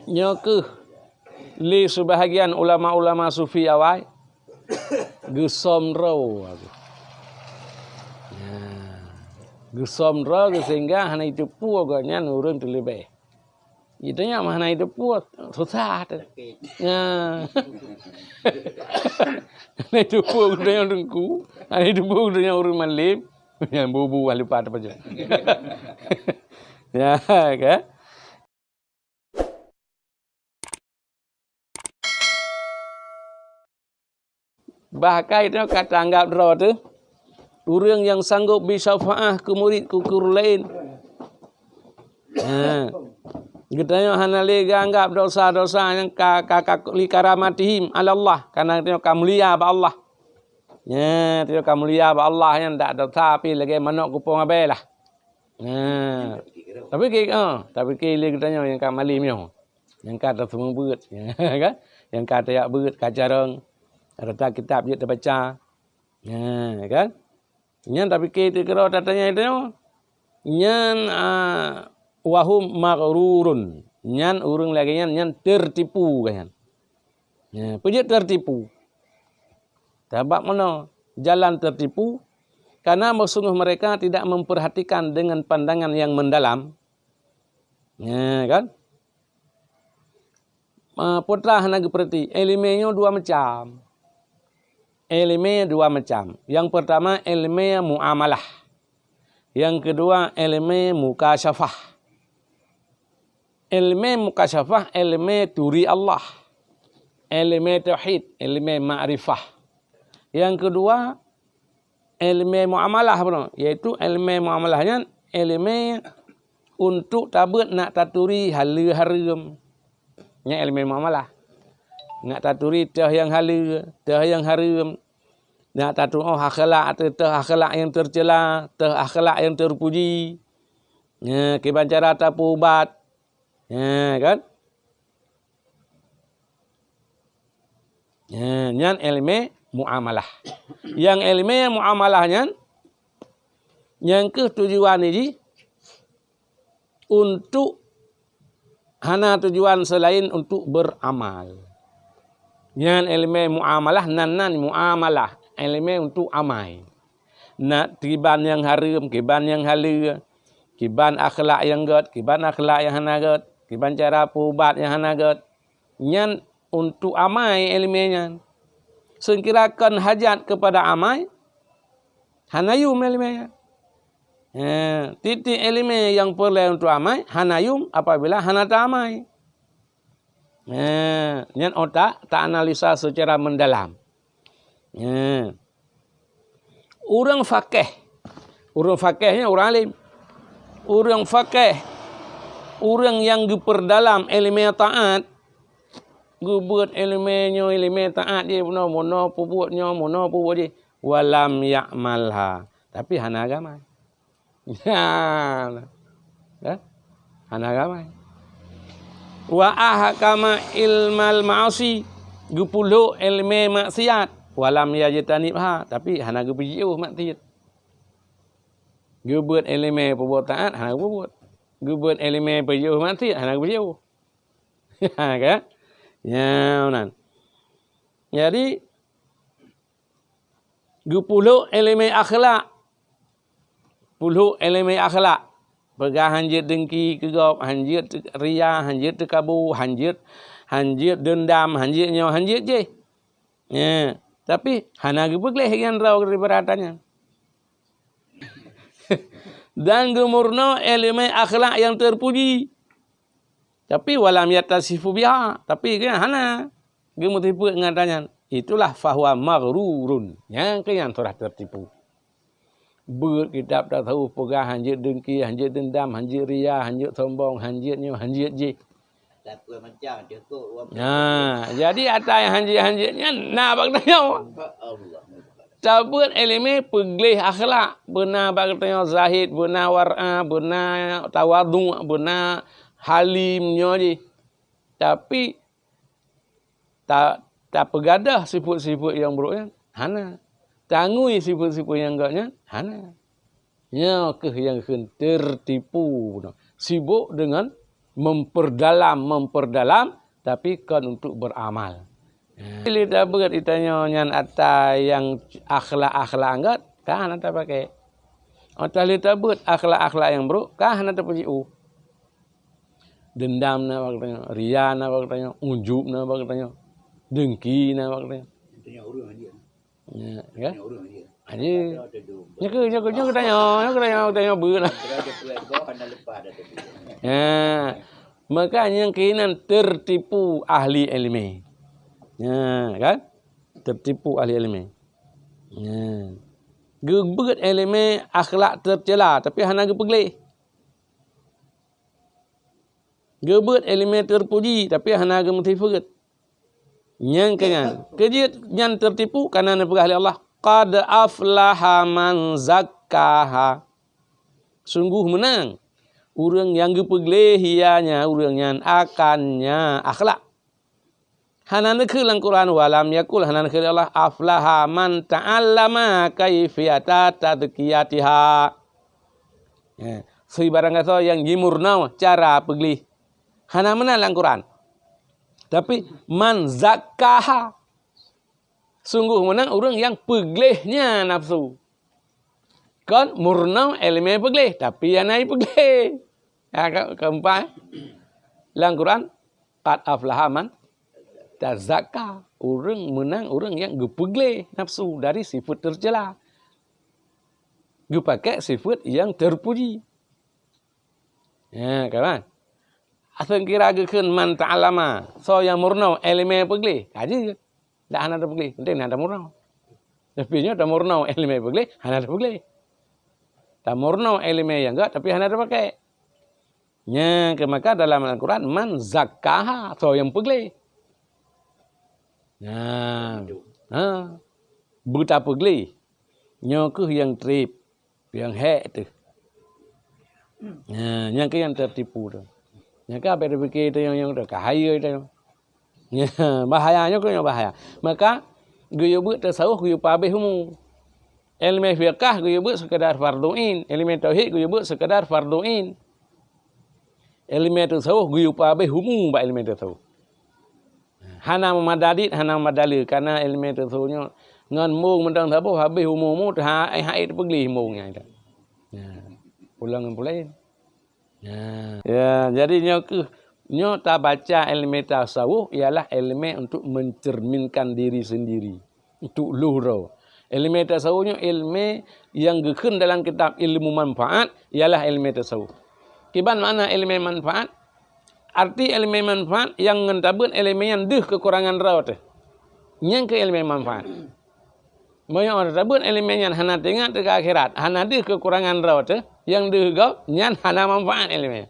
nya ke li sebahagian ulama-ulama sufi awal gesom ro aku. Gesom ro sehingga hana itu pu agaknya nurun tu lebih. Itunya mana itu pu susah tu. Ya. Hana itu pu dia dengku, hana itu pu dia urun malim, yang bubu wali pada paja. Ya, kan? Bahkan itu kata anggap draw tu orang yang sanggup bersyafaah ke murid ke guru lain. Katanya hana lega anggap dosa-dosa yang kakak li karamatihim ala Allah karena dia kamulia ba Allah. Ya, dia kamulia ba Allah yang tak dosa tapi lagi manok kupong abelah. Tapi ke li katanya yang kamali mio. Yang kata semua beut kan? Yang kata ya beut kacareng. Rata kitab dia terbaca. Kan? Nyan tapi kita kira tatanya itu nyan wahum maghrurun. Nyan urang lagi nyan tertipu kan. Ya, punya tertipu. Sebab mana? Jalan tertipu karena sungguh mereka tidak memperhatikan dengan pandangan yang mendalam. Ya, kan? Putra hana seperti ilmunya dua macam. Ilmu dua macam. Yang pertama ilmu muamalah. Yang kedua ilmu mukasyafah. Ilmu mukasyafah ilmu turi Allah. Ilmu tauhid, ilmu ma'rifah. Yang kedua ilmu muamalah yaitu ilmu muamalahnya ilmu untuk tabut nak taturi hala haram. Nya ilmu muamalah. Nak taturi tah yang hala, tah yang haram. Nak tatu akhlak atau tah akhlak yang tercela, tah akhlak yang terpuji. Ya, kiban cara tapu ubat. Ya, kan? Ya, nyan ilmu muamalah. Yang ilmu muamalahnya yang ke tujuan ini untuk hana tujuan selain untuk beramal. Yang ilmu muamalah nan muamalah ilmu untuk amai. Nak kiban yang haram, kiban yang halal, kiban akhlak yang gad, kiban akhlak yang hana gad, kiban cara pubat yang hana gad. Nyan untuk amai ilmunya. Sekirakan hajat kepada amai, hanayum ilmunya. Titik ilmu yang perlu untuk amai, hanayum apabila hana tak amai. Nyan otak tak analisa secara mendalam. Orang fakihnya orang alim. Orang fakih, orang yang diperdalam ilmu taat, gubut ilmu taat dia mono pubuatnya mono pubuat dia walam ya'malha. Tapi hana agama. Hana agama. Wa ahkama ilmal ma'asi gupuluh ilmu maksiat walam yajtanibha tapi hana gupiu maksiat. Gubut ilmu perbuat taat hana gubut. Gubut ilmu perjuh maksiat hana gupiu. Kan? Ya, nan. Jadi gupuluh ilmu akhlak. Puluh ilmu akhlak. Pegah hanjit dengki kegop, hanjit ria, hanjit tekabu, hanjit dendam, hanjitnya hanjit je. Ya, tapi hana gebegleh yang raw beratannya. Dan gemurno ilmu akhlak yang terpuji. Tapi walam yatasifu biha, tapi kan hana gemutipu ngatanya. Itulah fahuwa maghrurun. Yang telah tertipu. Berkitab tak tahu pegah hanjit dengki, hanjit dendam, hanjit ria, hanjit sombong, hanjitnya hanjit je. Apa macam cukup. Jadi atas hanjit-hanjitnya nak bak tanya. Cabut ilmu peglih akhlak, benar bak tanya zahid, benar war'a, benar tawadu, benar halimnya je. Tapi tak pegadah sifat-sifat yang buruknya hana. Tangui sifat-sifat yang enggaknya, hana. Ya, yang tertipu. Sibuk dengan memperdalam tapi kan untuk beramal. Bila dah berat ditanya nyan atas yang akhlak-akhlak angkat, kan anda pakai. Atas lita berat akhlak-akhlak yang buruk, kan anda puji dendam na waktu ria na waktu ujub na waktu dengki na waktu. Tanya urang dia. Ya, kan? Tanya urang dia. Aje. Nyok tanya berat. Berada keluarga kena lepas dah tu. Ya. Makanya keinginan tertipu ahli ilmu. Ya, kan? Tertipu ahli ilmu. Ya. Gebet ilmu akhlak tercela tapi hana gepegleh. Gebet ilmu terpuji tapi hana gemtifut. Yang kenyan. Kejut yang tertipu karena ahli Allah. Qad aflaha man zakkaha. Sungguh menang orang yang gepegleh ianya orang yang akannya akhlak. Hanan ke dalam Quran walam yakul hanan ke Allah aflaha man ta'allama kaifiyata tadqiyatiha. Ya, barang kata yang jimurna cara peglih. Hanan menang dalam Quran. Tapi man zakkaha. Sungguh menang orang yang peglihnya nafsu. Kan murna ilmu peglih tapi yang naik peglih. Ya, keempat. Dalam Quran qad aflaha man tazakka. Orang menang orang yang gepeglih nafsu dari sifat tercela. Gepakai sifat yang terpuji. Ya, kawan. Asal kira gekeun man ta'alama. So yang murna ilmu peglih. Kaji. Dah hana ada peglih. Penting ada murna. Tapi nya ada murna ilmu peglih, hana ada peglih. Tak murna ilmu yang enggak tapi hana ada pakai. Nya maka dalam Al-Quran man zakkaha. So yang peglih. Nah, buta peglih. Nya ke yang trip, yang hek tu. Nah, yang ke yang tertipu tu. Yang ke apa dia fikir tu yang tu kahaya tu. Ya, bahayanya ke yang bahaya. Maka guyu buat tasawuf guyu pabeh humu. Ilmu fiqh guyu buat sekadar farduin, ilmu tauhid guyu buat sekadar farduin. Ilmu tasawuf guyu pabeh humu ba ilmu tasawuf. Hana memadadit, hana madali karena ilmu tasawufnya ngan mung mentang tapo habis humu ta ai pegli mungnya itu. Ya. Pulang pulai. Ya, jadi nyo tak baca ilmu tasawuf ialah ilmu untuk mencerminkan diri sendiri. Untuk luhur. Ilmu tasawufnya ilmu yang gekeun dalam kitab ilmu manfaat ialah ilmu tasawuf. Kiban mana ilmu manfaat? Arti ilmu manfaat yang ngentabun ilmu yang deh kekurangan raut. Yang ke ilmu manfaat. Moyo orang tabun ilmu yang hana tengah ke akhirat. Hana deh kekurangan raut. Yang deh gau nyan hana manfaat ilmu.